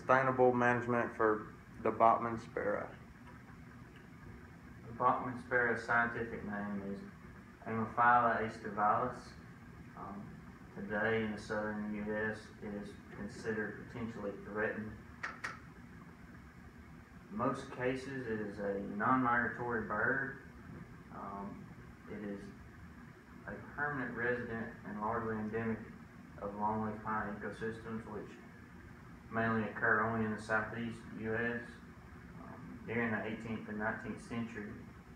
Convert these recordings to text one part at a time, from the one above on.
sustainable management for the Bachman sparrow? The Bachman sparrow's scientific name is Ammophila aestivalis. Today in the southern U.S. it is considered potentially threatened. In most cases it is a non-migratory bird. It is a permanent resident and largely endemic of longleaf pine ecosystems, which mainly occur only in the southeast U.S. During the 18th and 19th century,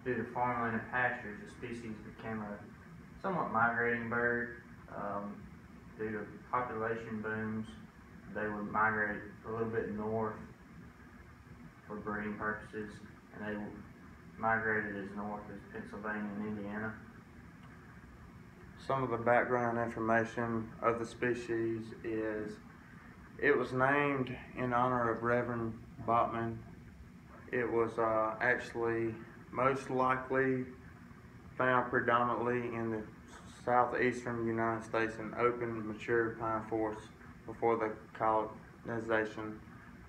due to farmland and pastures, the species became a somewhat migrating bird. Due to population booms, they would migrate a little bit north for breeding purposes, and they migrated as north as Pennsylvania and Indiana. Some of the background information of the species is it was named in honor of Reverend Bachman. It was actually most likely found predominantly in the southeastern United States in open, mature pine forests before the colonization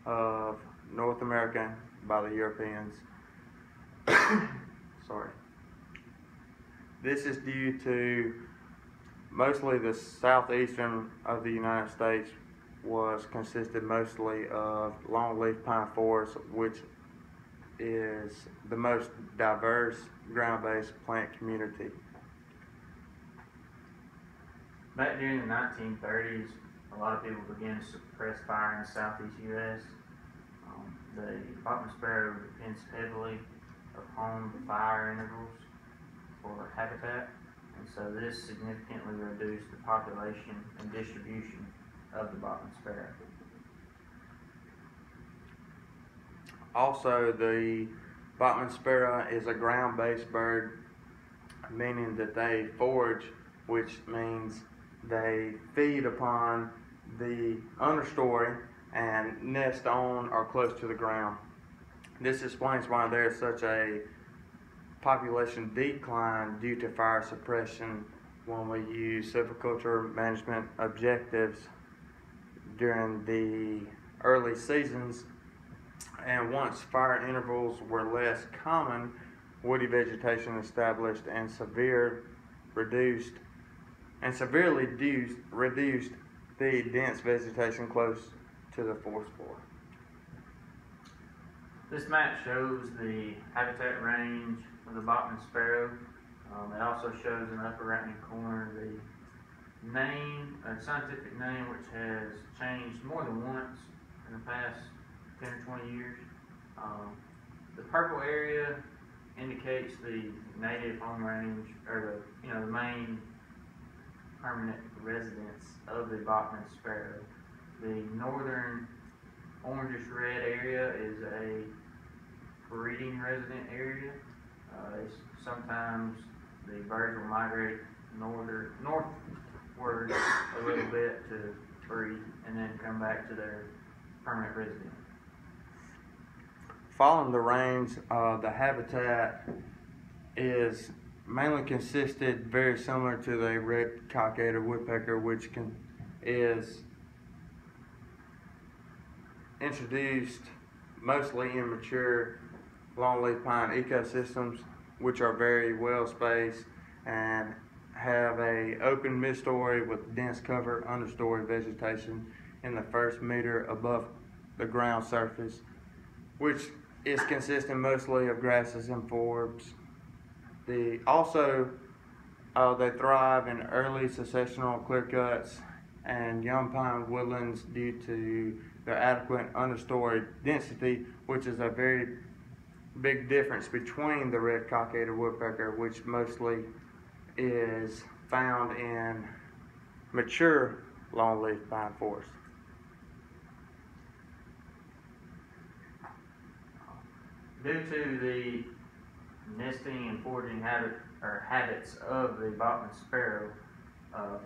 of North America by the Europeans. Sorry. This is due to mostly the southeastern of the United States consisted mostly of longleaf pine forests, which is the most diverse ground-based plant community. Back during the 1930s, a lot of people began to suppress fire in the southeast U.S. The Bachman sparrow depends heavily upon fire intervals for habitat, and so this significantly reduced the population and distribution of the Bachman sparrow. Also, the Bachman sparrow is a ground-based bird, meaning that they forage, which means they feed upon the understory and nest on or close to the ground. This explains why there is such a population decline due to fire suppression when we use silviculture management objectives during the early seasons. And once fire intervals were less common, woody vegetation established and severely reduced the dense vegetation close to the forest floor. This map shows the habitat range of the Bachman sparrow. It also shows in the upper right-hand corner the name, a scientific name, which has changed more than once in the past 10 or 20 years. The purple area indicates the native home range, or the main permanent residence of the Bachman sparrow. The northern orangish red area is a breeding resident area. Sometimes the birds will migrate northward a little bit to breed and then come back to their permanent residence. Following the range, the habitat is mainly consisted very similar to the red cockaded woodpecker, which is introduced mostly in mature longleaf pine ecosystems, which are very well spaced and have a open mid-story with dense cover understory vegetation in the first meter above the ground surface, which is consisting mostly of grasses and forbs. They thrive in early successional clear cuts and young pine woodlands due to their adequate understory density, which is a very big difference between the red cockaded woodpecker, which mostly is found in mature longleaf pine forests. Due to the nesting and foraging habits of the Bachman sparrow,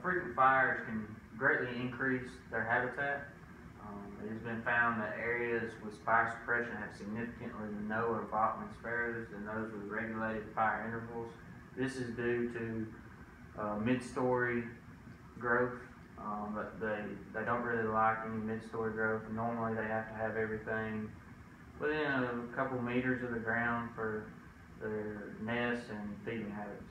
frequent fires can greatly increase their habitat. It has been found that areas with fire suppression have significantly lower Bachman sparrows than those with regulated fire intervals. This is due to mid-story growth but they don't really like any mid-story growth. Normally they have to have everything within a couple meters of the ground for their nests and feeding habits.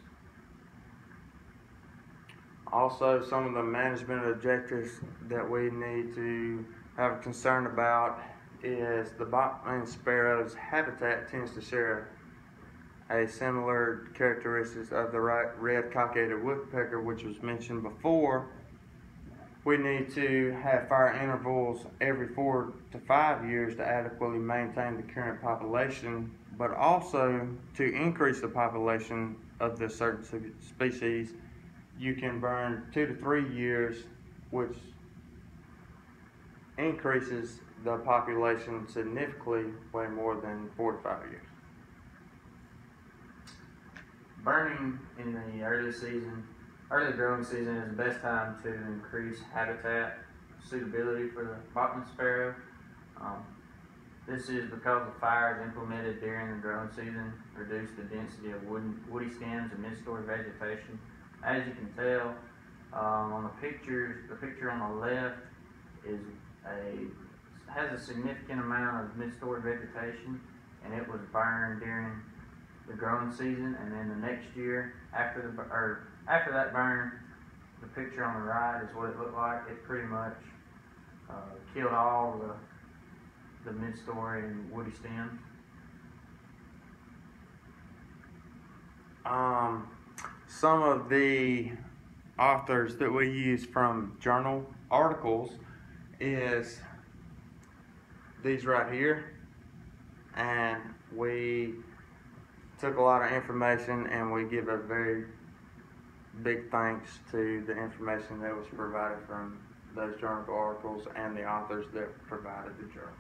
Also, some of the management objectives that we need to have a concern about is the Bachman sparrow's habitat tends to share a similar characteristics of the red cockaded woodpecker, which was mentioned before. We need to have fire intervals every 4 to 5 years to adequately maintain the current population, but also to increase the population of this certain species. You can burn 2 to 3 years, which increases the population significantly, way more than 4 to 5 years. Burning in the early growing season is the best time to increase habitat suitability for the Bachman sparrow. This is because the fires implemented during the growing season reduce the density of woody stems and mid-story vegetation. As you can tell on the picture on the left has a significant amount of mid-story vegetation, and it was burned during the growing season. And then the next year, after that burn, the picture on the right is what it looked like. It pretty much killed all the mid-story and woody stems. Some of the authors that we use from journal articles is these right here, and we took a lot of information and we give a very big thanks to the information that was provided from those journal articles and the authors that provided the journal.